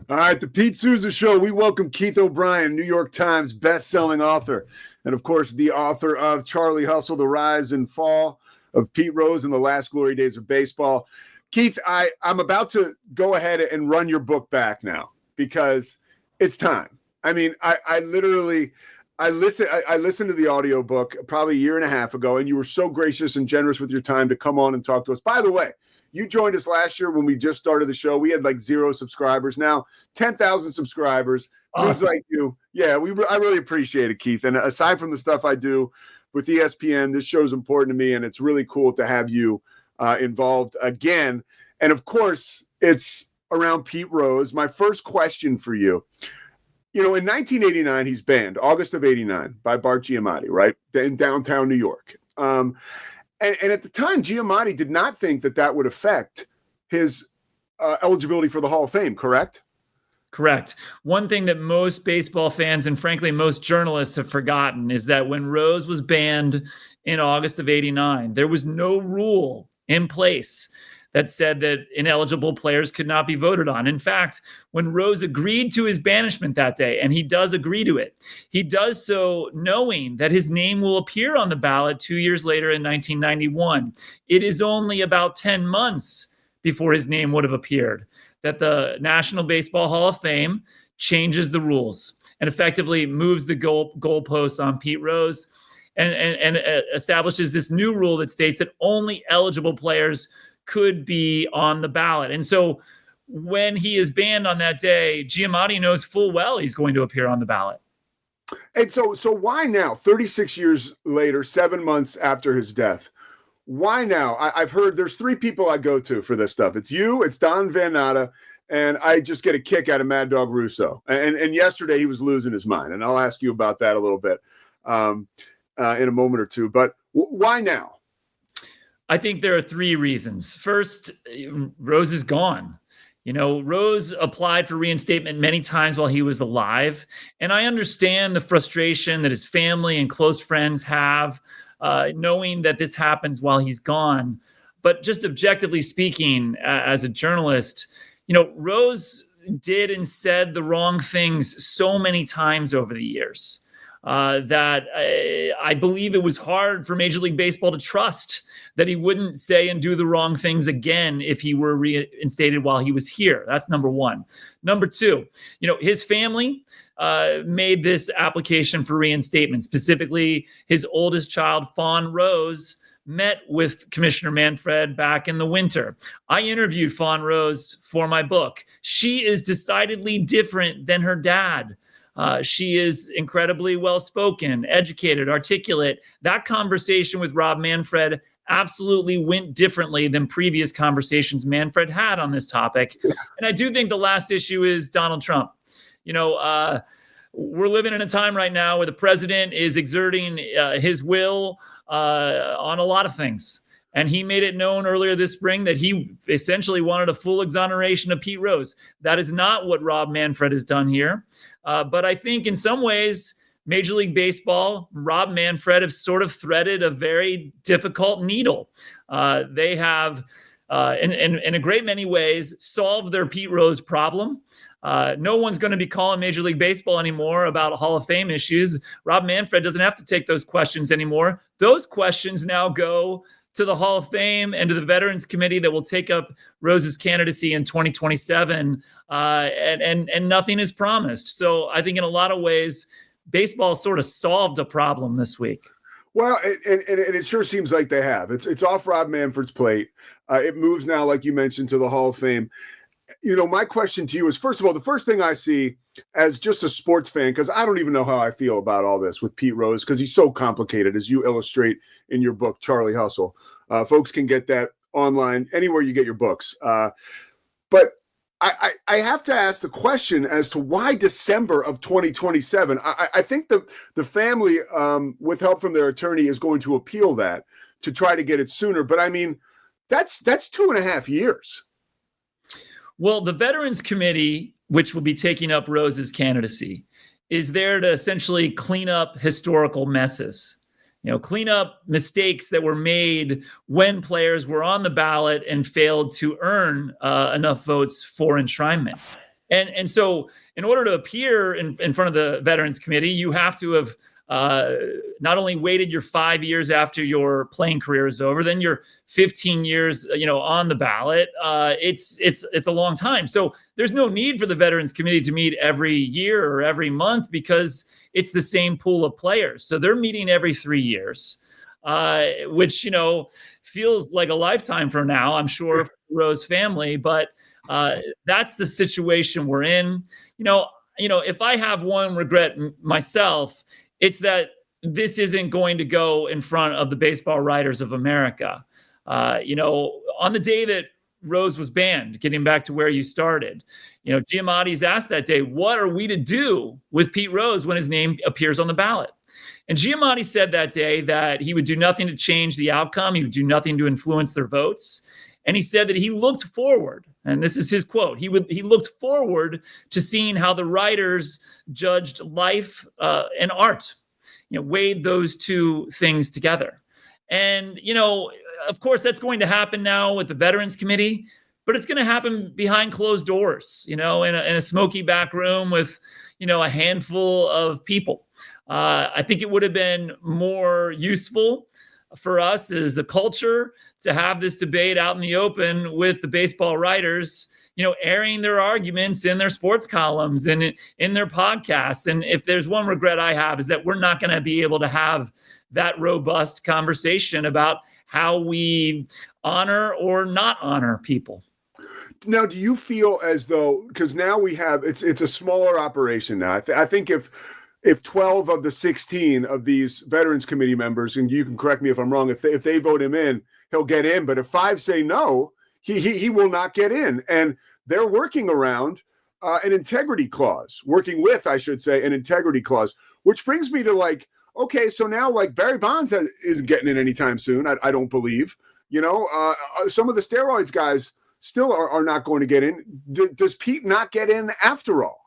All right, the Pete Souza Show. We welcome Keith O'Brien, New York Times best-selling author, and of course, the author of Charlie Hustle, The Rise and Fall of Pete Rose and the Last Glory Days of Baseball. Keith, I'm about to go ahead and run your book back now because it's time. I mean, I listened to the audiobook probably a year and a half ago, and you were so gracious and generous with your time to come on and talk to us. By the way, you joined us last year when we just started the show. We had like 0 subscribers. Now 10,000 subscribers. Awesome. Dudes like you. Yeah, I really appreciate it, Keith. And aside from the stuff I do with ESPN, this show's important to me, and it's really cool to have you involved again. And of course, it's around Pete Rose. My first question for you. You know, in 1989, he's banned, August of 89, by Bart Giamatti, right, in downtown New York. And at the time, Giamatti did not think that would affect his eligibility for the Hall of Fame, correct? Correct. One thing that most baseball fans and frankly most journalists have forgotten is that when Rose was banned in August of 89, there was no rule in place that said that ineligible players could not be voted on. In fact, when Rose agreed to his banishment that day, and he does agree to it, he does so knowing that his name will appear on the ballot 2 years later in 1991. It is only about 10 months before his name would have appeared that the Baseball Hall of Fame changes the rules and effectively moves the goalposts on Pete Rose and establishes this new rule that states that only eligible players could be on the ballot. And so when he is banned on that day, Giamatti knows full well he's going to appear on the ballot. And so why now, 36 years later, 7 months after his death, why now? I've heard there's 3 people I go to for this stuff. It's you, it's Don Van Natta, and I just get a kick out of Mad Dog Russo. And yesterday he was losing his mind, and I'll ask you about that a little bit in a moment or two. But why now? I think there are 3 reasons. First, Rose is gone. You know, Rose applied for reinstatement many times while he was alive. And I understand the frustration that his family and close friends have, knowing that this happens while he's gone. But just objectively speaking, as a journalist, you know, Rose did and said the wrong things so many times over the years that I believe it was hard for Major League Baseball to trust that he wouldn't say and do the wrong things again if he were reinstated while he was here. That's number one. Number two, you know, his family made this application for reinstatement. Specifically, his oldest child, Fawn Rose, met with Commissioner Manfred back in the winter. I interviewed Fawn Rose for my book. She is decidedly different than her dad. She is incredibly well-spoken, educated, articulate. That conversation with Rob Manfred absolutely went differently than previous conversations Manfred had on this topic. And I do think the last issue is Donald Trump. You know, we're living in a time right now where the president is exerting his will on a lot of things. And he made it known earlier this spring that he essentially wanted a full exoneration of Pete Rose. That is not what Rob Manfred has done here. But I think in some ways, Major League Baseball, Rob Manfred have sort of threaded a very difficult needle. They have, in a great many ways, solved their Pete Rose problem. No one's going to be calling Major League Baseball anymore about Hall of Fame issues. Rob Manfred doesn't have to take those questions anymore. Those questions now go to the Hall of Fame and to the Veterans Committee that will take up Rose's candidacy in 2027, and nothing is promised. So I think in a lot of ways, baseball sort of solved a problem this week. Well, and it sure seems like they have. It's off Rob Manfred's plate. It moves now, like you mentioned, to the Hall of Fame. You know, my question to you is, first of all, the first thing I see as just a sports fan, because I don't even know how I feel about all this with Pete Rose, because he's so complicated, as you illustrate in your book, Charlie Hustle. Folks can get that online anywhere you get your books. But I have to ask the question as to why December of 2027. I think the family, with help from their attorney, is going to appeal that to try to get it sooner. But I mean, that's 2.5 years. Well, the Veterans Committee, which will be taking up Rose's candidacy, is there to essentially clean up historical messes. You know, clean up mistakes that were made when players were on the ballot and failed to earn enough votes for enshrinement. And so in order to appear in front of the Veterans Committee, you have to have not only waited your 5 years after your playing career is over, then you're 15 years, on the ballot. It's a long time. So there's no need for the Veterans Committee to meet every year or every month because it's the same pool of players. So they're meeting every 3 years, which, feels like a lifetime from now, I'm sure, for the Rose family. But that's the situation we're in. If I have one regret myself, it's that this isn't going to go in front of the Baseball Writers of America. On the day that Rose was banned, getting back to where you started, Giamatti's asked that day, what are we to do with Pete Rose when his name appears on the ballot? And Giamatti said that day that he would do nothing to change the outcome. He would do nothing to influence their votes. And he said that he looked forward, and this is his quote, he looked forward to seeing how the writers judged life and art, weighed those two things together. And, of course, that's going to happen now with the Veterans Committee, but it's going to happen behind closed doors, in a smoky back room with, a handful of people. I think it would have been more useful for us as a culture to have this debate out in the open with the baseball writers, airing their arguments in their sports columns and in their podcasts. And if there's one regret I have, is that we're not going to be able to have that robust conversation about how we honor or not honor people. Now, do you feel as though, because now we have, it's a smaller operation now. I think if 12 of the 16 of these Veterans Committee members, and you can correct me if I'm wrong, if they vote him in, he'll get in. But if 5 say no, he will not get in. And they're working around an integrity clause, working with, I should say, an integrity clause, which brings me to okay, so now Barry Bonds isn't getting in anytime soon. I don't believe, some of the steroids guys still are not going to get in. Does Pete not get in after all?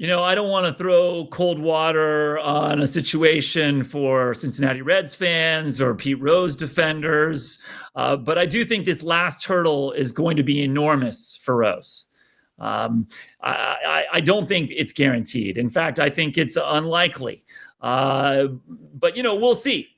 I don't want to throw cold water on a situation for Cincinnati Reds fans or Pete Rose defenders, but I do think this last hurdle is going to be enormous for Rose. I don't think it's guaranteed. In fact, I think it's unlikely. But, we'll see.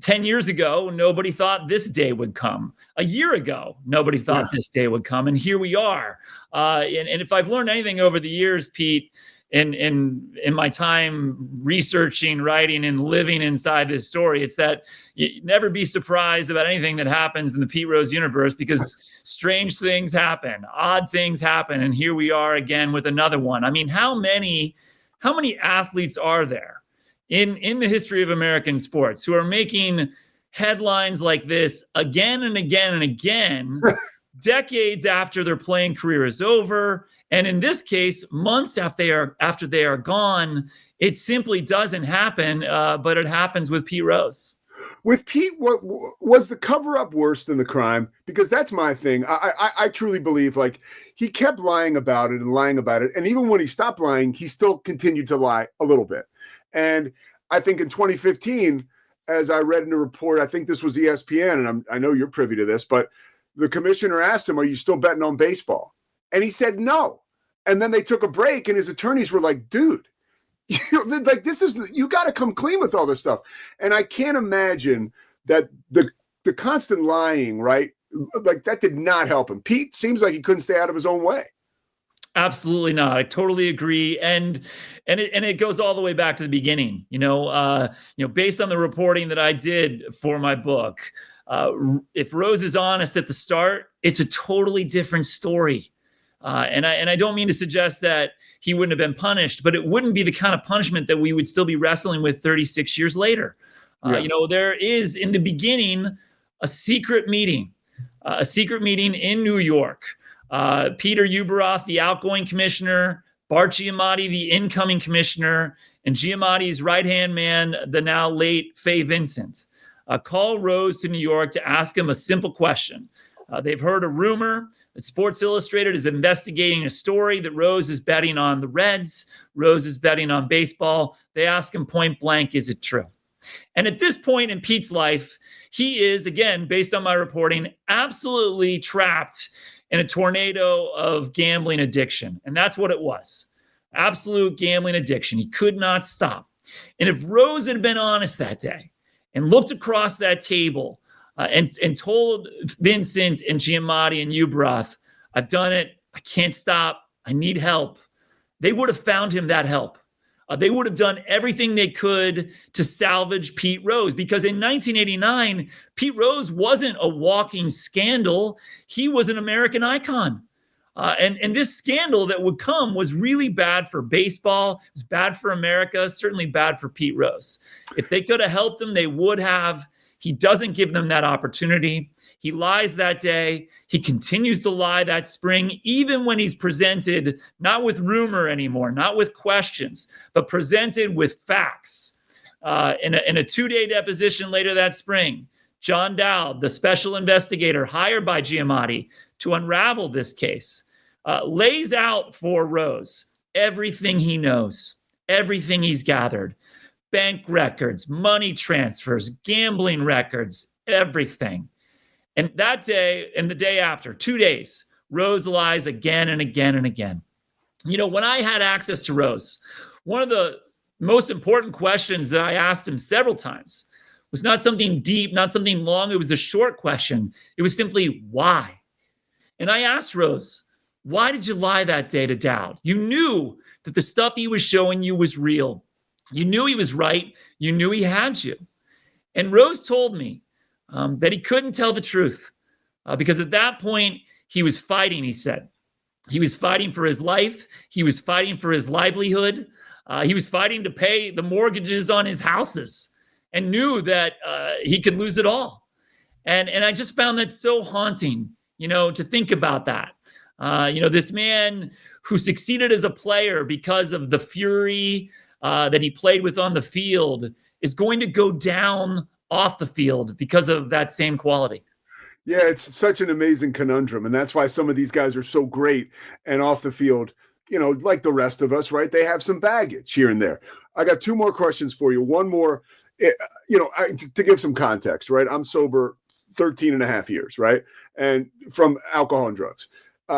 10 years ago, nobody thought this day would come. A year ago, nobody thought this day would come. And here we are. And if I've learned anything over the years, Pete, in my time researching, writing, and living inside this story, it's that you never be surprised about anything that happens in the Pete Rose universe, because strange things happen, odd things happen. And here we are again with another one. I mean, how many athletes are there in the history of American sports who are making headlines like this again and again and again, decades after their playing career is over? And in this case, months after they are gone. It simply doesn't happen, but it happens with Pete Rose. With Pete, what was the cover-up worse than the crime? Because that's my thing. I truly believe he kept lying about it. And even when he stopped lying, he still continued to lie a little bit. And I think in 2015, as I read in a report, I think this was ESPN, and I know you're privy to this, but the commissioner asked him, are you still betting on baseball? And he said no. And then they took a break, and his attorneys were like, dude, you got to come clean with all this stuff. And I can't imagine that the constant lying, right? That did not help him. Pete seems like he couldn't stay out of his own way. Absolutely not. I totally agree. And it goes all the way back to the beginning, based on the reporting that I did for my book. If Rose is honest at the start, it's a totally different story. And I don't mean to suggest that he wouldn't have been punished, but it wouldn't be the kind of punishment that we would still be wrestling with 36 years later. There is in the beginning a secret meeting in New York. Peter Uberoth, the outgoing commissioner, Bart Giamatti, the incoming commissioner, and Giamatti's right-hand man, the now late Fay Vincent, call Rose to New York to ask him a simple question. They've heard a rumor that Sports Illustrated is investigating a story that Rose is betting on the Reds. Rose is betting on baseball. They ask him point blank, is it true? And at this point in Pete's life, he is, again, based on my reporting, absolutely trapped and a tornado of gambling addiction. And that's what it was. Absolute gambling addiction. He could not stop. And if Rose had been honest that day and looked across that table and told Vincent and Giamatti and Ubrath, I've done it. I can't stop. I need help. They would have found him that help. They would have done everything they could to salvage Pete Rose, because in 1989, Pete Rose wasn't a walking scandal. He was an American icon. And this scandal that would come was really bad for baseball. It was bad for America, certainly bad for Pete Rose. If they could have helped him, they would have. He doesn't give them that opportunity. He lies that day. He continues to lie that spring, even when he's presented not with rumor anymore, not with questions, but presented with facts. In a 2-day deposition later that spring, John Dowd, the special investigator hired by Giamatti to unravel this case, lays out for Rose everything he knows, everything he's gathered. Bank records, money transfers, gambling records, everything. And that day and the day after, 2 days, Rose lies again and again and again. You know, when I had access to Rose, one of the most important questions that I asked him several times was not something deep, not something long. It was a short question. It was simply, why? And I asked Rose, why did you lie that day to Dowd? You knew that the stuff he was showing you was real. You knew he was right. You knew he had you. And Rose told me that he couldn't tell the truth because at that point, he was fighting, he said. He was fighting for his life. He was fighting for his livelihood. He was fighting to pay the mortgages on his houses and knew that he could lose it all. And I just found that so haunting, you know, to think about that. You know, this man who succeeded as a player because of the fury that he played with on the field is going to go down off the field because of that same quality. Yeah, it's such an amazing conundrum. And that's why some of these guys are so great and off the field, you know, like the rest of us, right? They have some baggage here and there. I got 2 more questions for you. One more, you know, to give some context, right? I'm sober 13 and a half years, right? And from alcohol and drugs.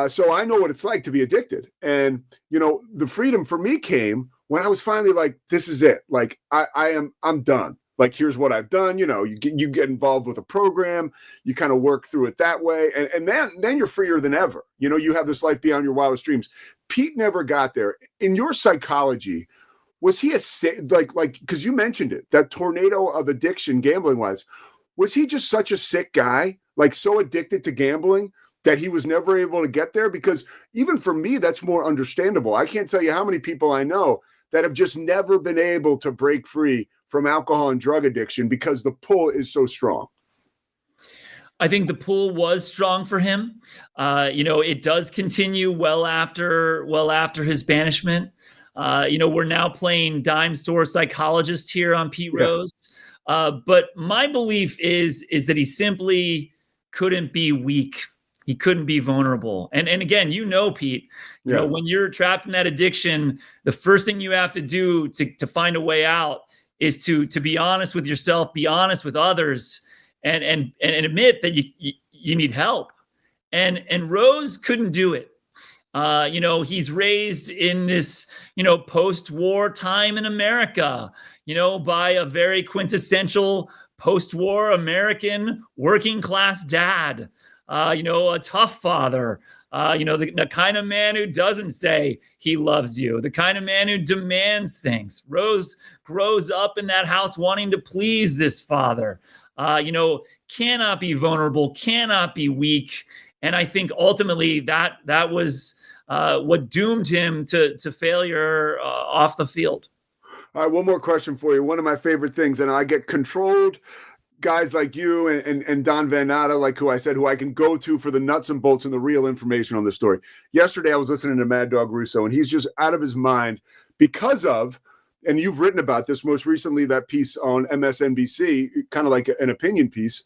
So I know what it's like to be addicted. And, you know, the freedom for me came when I was finally like, this is it. Like, I'm done. Like, here's what I've done. You know, you get involved with a program, you kind of work through it that way. And then you're freer than ever. You know, you have this life beyond your wildest dreams. Pete never got there. In your psychology, was he like, because you mentioned it, that tornado of addiction, gambling wise, was he just such a sick guy, like so addicted to gambling that he was never able to get there? Because even for me, that's more understandable. I can't tell you how many people I know that have just never been able to break free from alcohol and drug addiction because the pull is so strong. I think the pull was strong for him. You know, it does continue well after his banishment. You know, we're now playing dime store psychologist here on Pete Rose. But my belief is that he simply couldn't be weak. He couldn't be vulnerable. And again, you know, Pete, you know, when you're trapped in that addiction, the first thing you have to do to find a way out is to be honest with yourself, be honest with others, and admit that you need help. And Rose couldn't do it. You know, he's raised in this, you know, post-war time in America, you know, by a very quintessential post-war American working class dad. You know, a tough father, you know, the kind of man who doesn't say he loves you, the kind of man who demands things. Rose grows up in that house wanting to please this father, you know, cannot be vulnerable, cannot be weak. And I think ultimately that was what doomed him to failure off the field. All right, one more question for you. One of my favorite things, and I get controlled guys like you and Don Van Natta, like who I can go to for the nuts and bolts and the real information on this story. Yesterday, I was listening to Mad Dog Russo, and he's just out of his mind because of, and you've written about this most recently, that piece on MSNBC, kind of like an opinion piece,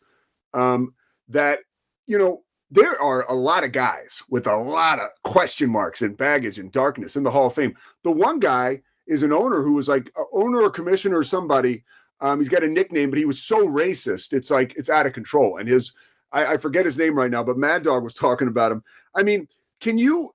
that, you know, there are a lot of guys with a lot of question marks and baggage and darkness in the Hall of Fame. The one guy is an owner who was like an owner or commissioner or somebody. He's got a nickname, but he was so racist. It's like, it's out of control. And his I forget his name right now, but Mad Dog was talking about him. I mean, can you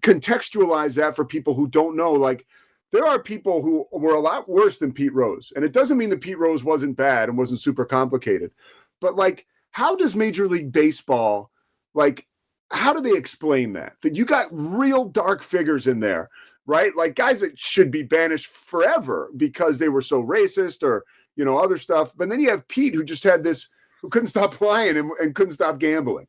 contextualize that for people who don't know? Like, there are people who were a lot worse than Pete Rose. And it doesn't mean that Pete Rose wasn't bad and wasn't super complicated. But, like, how does Major League Baseball, like, how do they explain that? That you got real dark figures in there, right? Like guys that should be banished forever because they were so racist or, you know, other stuff. But then you have Pete who just had this, who couldn't stop lying and couldn't stop gambling.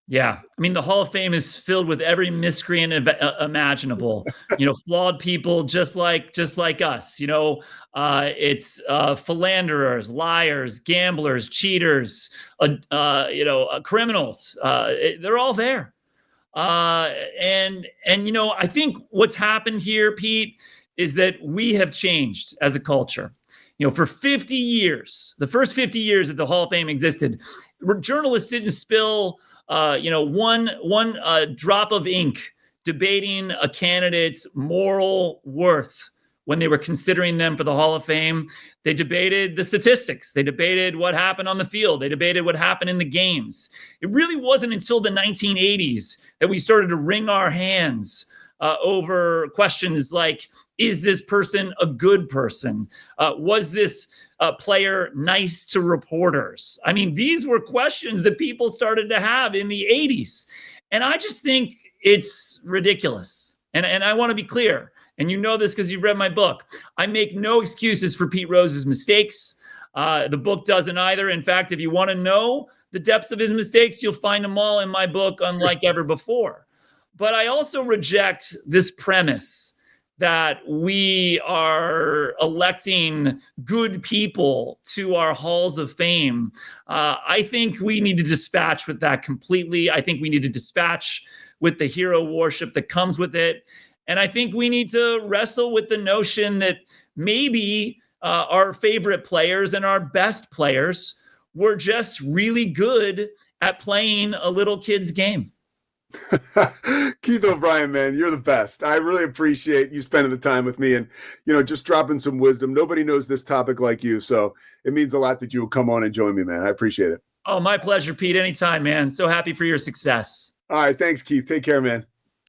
Yeah. I mean, the Hall of Fame is filled with every miscreant imaginable, you know, flawed people just like us, you know, it's philanderers, liars, gamblers, cheaters, criminals. They're all there. And, you know, I think what's happened here, Pete, is that we have changed as a culture. You know, for 50 years, the first 50 years that the Hall of Fame existed, journalists didn't spill one drop of ink debating a candidate's moral worth when they were considering them for the Hall of Fame. They debated the statistics. They debated what happened on the field. They debated what happened in the games. It really wasn't until the 1980s that we started to wring our hands over questions like, is this person a good person? Was this player nice to reporters? I mean, these were questions that people started to have in the 80s. And I just think it's ridiculous. And I want to be clear, and you know this because you've read my book. I make no excuses for Pete Rose's mistakes. The book doesn't either. In fact, if you want to know the depths of his mistakes, you'll find them all in my book, unlike ever before. But I also reject this premise that we are electing good people to our halls of fame. I think we need to dispatch with that completely. I think we need to dispatch with the hero worship that comes with it. And I think we need to wrestle with the notion that maybe our favorite players and our best players were just really good at playing a little kid's game. Keith O'Brien, man, you're the best. I really appreciate you spending the time with me and, you know, just dropping some wisdom. Nobody knows this topic like you, so it means a lot that you will come on and join me, man. I appreciate it. Oh, my pleasure, Pete. Anytime, man. So happy for your success. All right. Thanks, Keith. Take care, man.